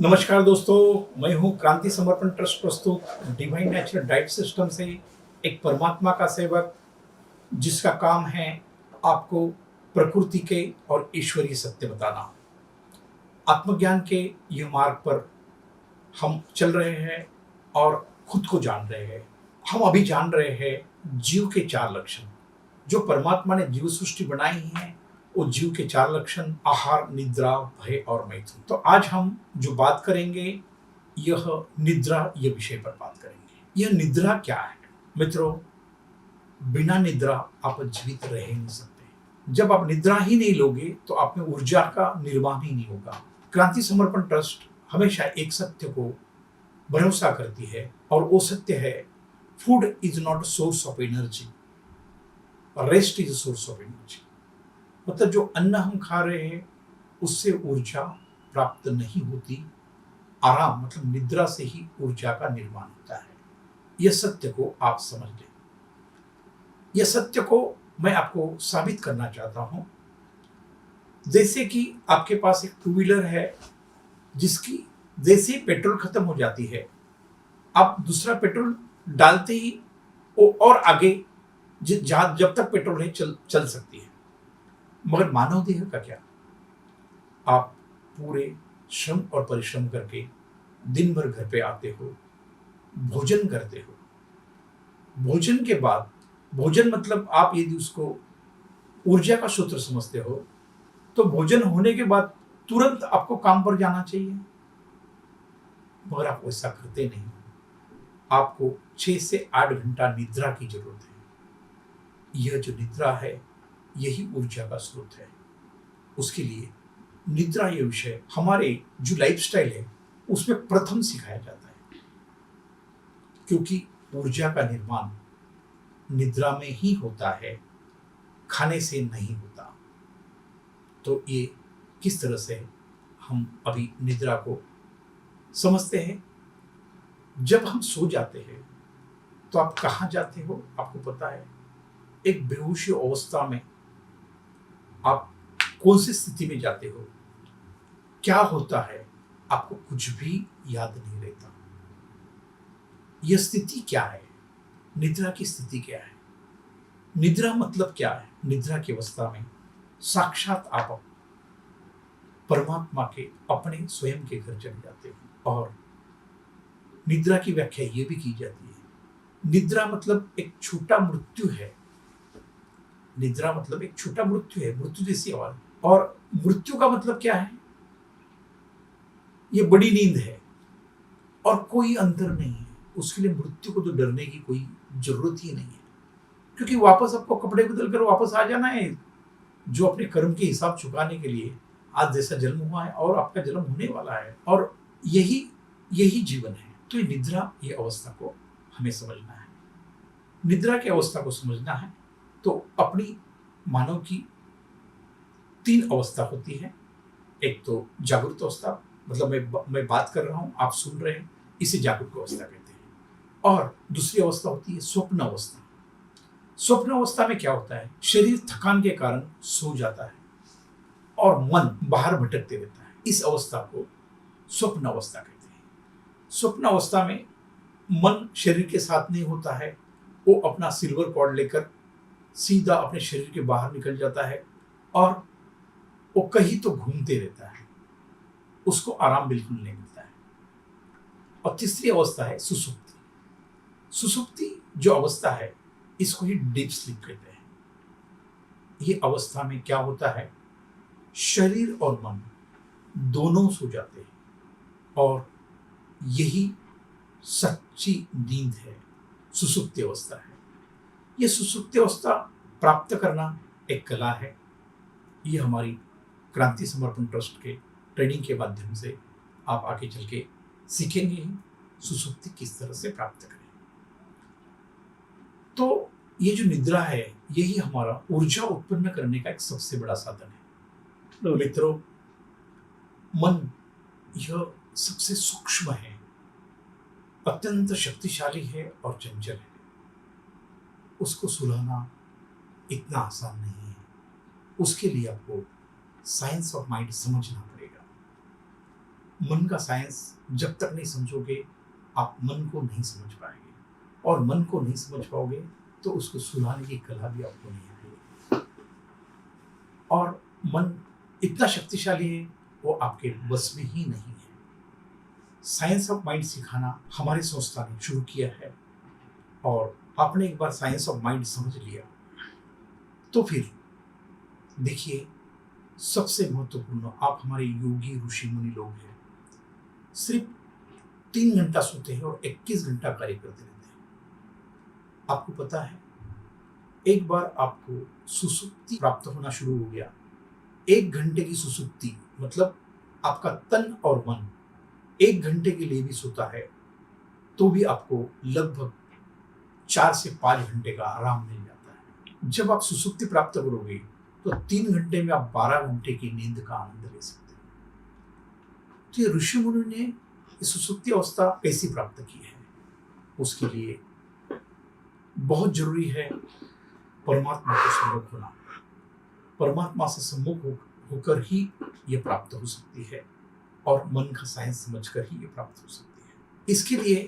नमस्कार दोस्तों, मैं हूं क्रांति समर्पण ट्रस्ट प्रस्तुत डिवाइन नेचुरल डाइट सिस्टम से एक परमात्मा का सेवक जिसका काम है आपको प्रकृति के और ईश्वरीय सत्य बताना। आत्मज्ञान के यह मार्ग पर हम चल रहे हैं और खुद को जान रहे हैं। हम अभी जान रहे हैं जीव के 4 लक्षण। जो परमात्मा ने जीव सृष्टि बनाई है वो जीव के 4 लक्षण आहार, निद्रा, भय और मैथुन। तो आज हम जो बात करेंगे यह निद्रा ये विषय पर बात करेंगे। यह निद्रा क्या है? मित्रों, बिना निद्रा आप जीवित रह ही नहीं सकते। जब आप निद्रा ही नहीं लोगे तो आप में ऊर्जा का निर्माण ही नहीं होगा। क्रांति समर्पण ट्रस्ट हमेशा एक सत्य को भरोसा करती है और वो सत्य है, food is not source of energy, rest is source of energy. मतलब जो अन्न हम खा रहे हैं उससे ऊर्जा प्राप्त नहीं होती। आराम मतलब निद्रा से ही ऊर्जा का निर्माण होता है। यह सत्य को आप समझ लें। यह सत्य को मैं आपको साबित करना चाहता हूं। जैसे कि आपके पास एक 2 व्हीलर है जिसकी जैसे पेट्रोल खत्म हो जाती है, आप दूसरा पेट्रोल डालते ही वो और आगे जब तक पेट्रोल है चल सकती है। मगर मानव देह का क्या? आप पूरे श्रम और परिश्रम करके दिन भर घर पे आते हो, भोजन करते हो। भोजन के बाद, भोजन मतलब आप यदि उसको ऊर्जा का सूत्र समझते हो तो भोजन होने के बाद तुरंत आपको काम पर जाना चाहिए, मगर आप वैसा करते नहीं। आपको 6 से 8 घंटा निद्रा की जरूरत है। यह जो निद्रा है यही ऊर्जा का स्रोत है। उसके लिए निद्रा ये विषय हमारे जो लाइफस्टाइल है उसमें प्रथम सिखाया जाता है, क्योंकि ऊर्जा का निर्माण निद्रा में ही होता है, खाने से नहीं होता। तो ये किस तरह से हम अभी निद्रा को समझते हैं। जब हम सो जाते हैं तो आप कहाँ जाते हो आपको पता है? एक बेहोशी अवस्था में आप कौन सी स्थिति में जाते हो, क्या होता है, आपको कुछ भी याद नहीं रहता। यह स्थिति क्या है? निद्रा की स्थिति क्या है? निद्रा मतलब क्या है? निद्रा की अवस्था में साक्षात आप परमात्मा के अपने स्वयं के घर चले जाते हो। और निद्रा की व्याख्या यह भी की जाती है, निद्रा मतलब एक छोटा मृत्यु है। निद्रा मतलब एक छोटा मृत्यु है, मृत्यु जैसी आवाज। और मृत्यु का मतलब क्या है? ये बड़ी नींद है और कोई अंतर नहीं है। उसके लिए मृत्यु को तो डरने की कोई जरूरत ही नहीं है, क्योंकि वापस आपको कपड़े बदल कर वापस आ जाना है, जो अपने कर्म के हिसाब चुकाने के लिए आज जैसा जन्म हुआ है और आपका जन्म होने वाला है, और यही यही जीवन है। तो ये निद्रा, ये अवस्था को हमें समझना है। निद्रा की अवस्था को समझना है तो अपनी मानव की 3 अवस्था होती है। एक तो जागृत अवस्था, मतलब मैं बात कर रहा हूं, आप सुन रहे हैं, इसे जागृत अवस्था कहते हैं। और दूसरी अवस्था होती है स्वप्न अवस्था। स्वप्न अवस्था में क्या होता है? शरीर थकान के कारण सो जाता है और मन बाहर भटकते रहता है। इस अवस्था को स्वप्न अवस्था कहते हैं। स्वप्न अवस्था में मन शरीर के साथ नहीं होता है, वो अपना सिल्वर कॉर्ड लेकर सीधा अपने शरीर के बाहर निकल जाता है और वो कहीं तो घूमते रहता है, उसको आराम बिल्कुल नहीं मिलता है। और तीसरी अवस्था है सुसुप्ति। सुसुप्ति जो अवस्था है इसको ही डीप स्लीप कहते हैं। ये अवस्था में क्या होता है? शरीर और मन दोनों सो जाते हैं और यही सच्ची नींद है, सुसुप्ति अवस्था है। यह सुसुप्ति अवस्था प्राप्त करना एक कला है। ये हमारी क्रांति समर्पण ट्रस्ट के ट्रेनिंग के माध्यम से आप आगे चल के सीखेंगे ही सुसुप्ति किस तरह से प्राप्त करें। तो ये जो निद्रा है यही हमारा ऊर्जा उत्पन्न करने का एक सबसे बड़ा साधन है। मित्रों, मन यह सबसे सूक्ष्म है, अत्यंत शक्तिशाली है और चंचल है। उसको सुलाना इतना आसान नहीं है। उसके लिए आपको साइंस ऑफ माइंड समझना पड़ेगा। मन का साइंस जब तक नहीं समझोगे, आप मन को नहीं समझ पाएंगे, और मन को नहीं समझ पाओगे तो उसको सुधारने की कला भी आपको नहीं आएगी। और मन इतना शक्तिशाली है, वो आपके बस में ही नहीं है। साइंस ऑफ माइंड सिखाना हमारे संस्था ने शुरू किया है, और आपने एक बार साइंस ऑफ माइंड समझ लिया तो फिर देखिए, सबसे महत्वपूर्ण, आप हमारे योगी ऋषि मुनि लोग हैं, सिर्फ 3 घंटा सोते हैं और 21 घंटा कार्य करते रहते हैं। आपको पता है, एक बार आपको सुसुप्ति प्राप्त होना शुरू हो गया, 1 घंटे की सुसुप्ति, मतलब आपका तन और मन 1 घंटे के लिए भी सोता है तो भी आपको लगभग 4 से 5 घंटे का आराम मिल जाता है। जब आप सुसुप्ति प्राप्त करोगे तो 3 घंटे में आप 12 घंटे की नींद का आनंद ले सकते हैं। तो ये ऋषि मुनि ने सुसुप्ति अवस्था कैसी प्राप्त की है, उसके लिए बहुत जरूरी है परमात्मा को सम्मुख होना। परमात्मा से सम्मुख होकर ही ये प्राप्त हो सकती है, और मन का साइंस समझकर ही ये प्राप्त हो सकती है। इसके लिए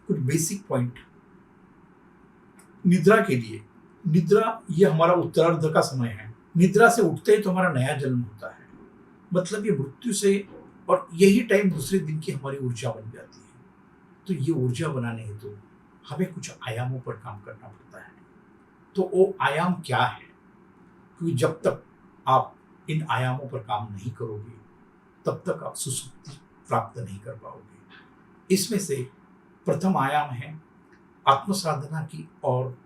कुछ बेसिक पॉइंट। निद्रा के लिए, निद्रा ये हमारा उत्तरार्ध का समय है। निद्रा से उठते ही तो हमारा नया जन्म होता है, मतलब ये मृत्यु से, और यही टाइम दूसरे दिन की हमारी ऊर्जा बन जाती है। तो ये ऊर्जा बनाने हेतु तो हमें कुछ आयामों पर काम करना पड़ता है। तो वो आयाम क्या है, क्योंकि जब तक आप इन आयामों पर काम नहीं करोगे तब तक आप सुसुप्ति प्राप्त नहीं कर पाओगे। इसमें से प्रथम आयाम है आत्मसाधना की ओर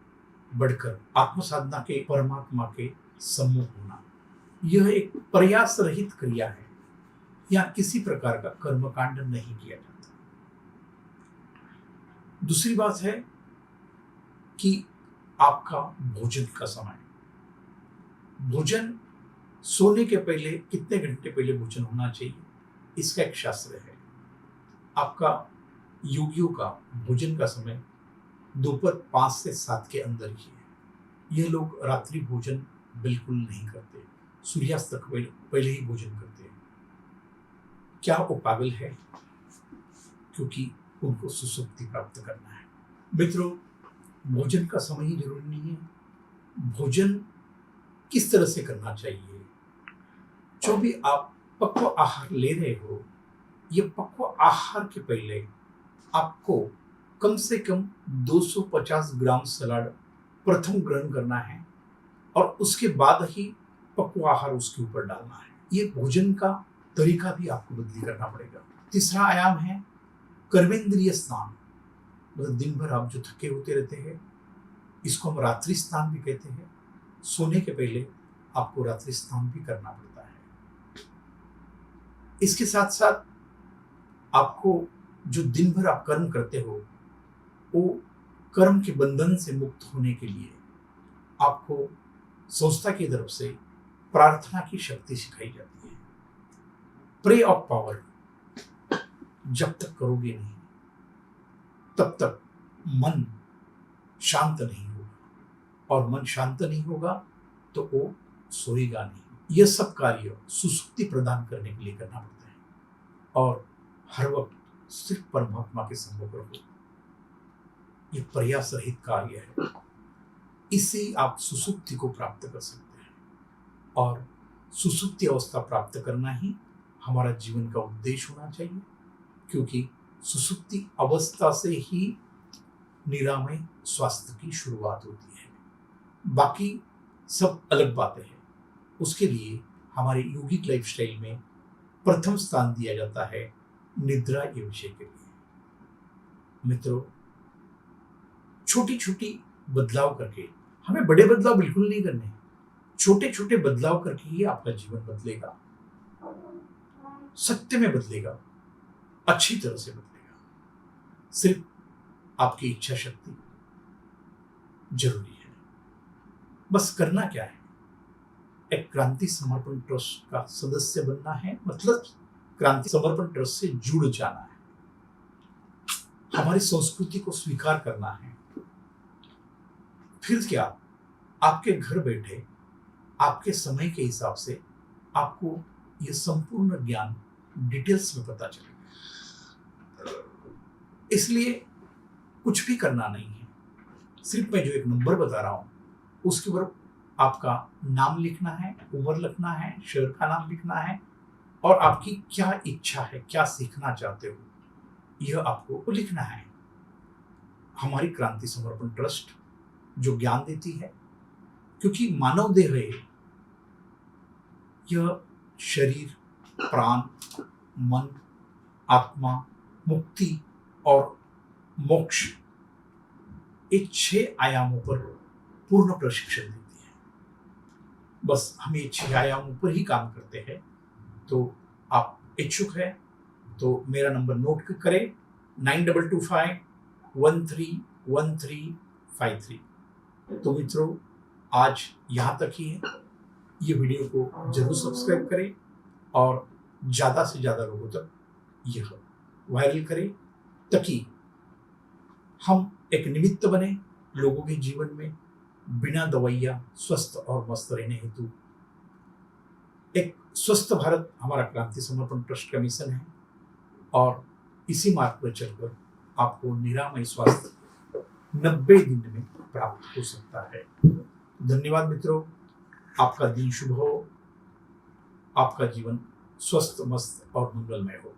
बढ़कर आत्मसाधना के परमात्मा के सम्मुख होना। यह एक प्रयास रहित क्रिया है, यहाँ किसी प्रकार का कर्मकांड नहीं किया जाता। दूसरी बात है कि आपका भोजन का समय, भोजन सोने के पहले कितने घंटे पहले भोजन होना चाहिए, इसका एक शास्त्र है। आपका योगियों का भोजन का समय दोपहर 5 से 7 के अंदर ही है। यह लोग रात्रि भोजन बिल्कुल नहीं करते, सूर्यास्त तक पहले ही भोजन करते हैं। क्या वो पागल है? क्योंकि उनको सुसुप्ति प्राप्त करना है। मित्रों, भोजन का समय ही जरूरी नहीं है, भोजन किस तरह से करना चाहिए। जो भी आप पक्व आहार ले रहे हो, ये पक्व आहार के पहले आपको कम से कम 250 ग्राम सलाद प्रथम ग्रहण करना है, और उसके बाद ही पक्व आहार उसके ऊपर डालना है। ये भोजन का तरीका भी आपको बदली करना पड़ेगा। तीसरा आयाम है कर्मेंद्रिय स्नान, मतलब दिन भर आप जो थके होते रहते हैं, इसको हम रात्रि स्नान भी कहते हैं। सोने के पहले आपको रात्रि स्नान भी करना पड़ता है। इसके साथ साथ आपको जो दिन भर आप कर्म करते हो, वो कर्म के बंधन से मुक्त होने के लिए आपको संस्था की तरफ से प्रार्थना की शक्ति सिखाई जाती है। प्रे ऑफ पावर जब तक करोगे नहीं तब तक मन शांत नहीं होगा, और मन शांत नहीं होगा तो वो सोएगा नहीं। यह सब कार्य सुसुप्ति प्रदान करने के लिए करना पड़ता है, और हर वक्त सिर्फ परमात्मा के सम्मुख रहो। ये प्रयास रहित कार्य है, इससे आप सुसुप्ति को प्राप्त कर सकते हैं, और सुसुप्ति अवस्था प्राप्त करना ही हमारा जीवन का उद्देश्य होना चाहिए, क्योंकि सुसुप्ति अवस्था से ही निरामय स्वास्थ्य की शुरुआत होती है। बाकी सब अलग बातें हैं। उसके लिए हमारे योगिक लाइफस्टाइल में प्रथम स्थान दिया जाता है निद्रा ये विषय के लिए। मित्रों, छोटी छोटी बदलाव करके, हमें बड़े बदलाव बिल्कुल नहीं करने, छोटे छोटे बदलाव करके ही आपका जीवन बदलेगा, सत्य में बदलेगा, अच्छी तरह से बदलेगा। सिर्फ आपकी इच्छा शक्ति जरूरी है। बस करना क्या है, एक क्रांति समर्पण ट्रस्ट का सदस्य बनना है, मतलब क्रांति समर्पण ट्रस्ट से जुड़ जाना है, हमारी संस्कृति को स्वीकार करना है। फिर क्या, आपके घर बैठे आपके समय के हिसाब से आपको यह संपूर्ण ज्ञान डिटेल्स में पता चलेगा। इसलिए कुछ भी करना नहीं है, सिर्फ मैं जो एक नंबर बता रहा हूँ उसके ऊपर आपका नाम लिखना है, उम्र लिखना है, शहर का नाम लिखना है और आपकी क्या इच्छा है, क्या सीखना चाहते हो, यह आपको लिखना है। हमारी क्रांति समर्पण ट्रस्ट जो ज्ञान देती है, क्योंकि मानव देह है, यह शरीर, प्राण, मन, आत्मा, मुक्ति और मोक्ष, ये 6 आयामों पर पूर्ण प्रशिक्षण देती है। बस हम ये 6 आयामों पर ही काम करते हैं। तो आप इच्छुक है तो मेरा नंबर नोट करें, 9225131353। तो मित्रों, आज यहाँ तक ही है। ये वीडियो को जरूर सब्सक्राइब करें और ज़्यादा से ज़्यादा लोगों तक यह वायरल करें, ताकि हम एक निमित्त बने लोगों के जीवन में बिना दवाइयाँ स्वस्थ और मस्त रहने हेतु। एक स्वस्थ भारत हमारा क्रांति समर्पण ट्रस्ट का मिशन है और इसी मार्ग पर चलकर आपको निरामय स्वास्थ्य 90 दिन में प्राप्त हो सकता है। धन्यवाद मित्रों, आपका दिन शुभ हो, आपका जीवन स्वस्थ, मस्त और मंगलमय हो।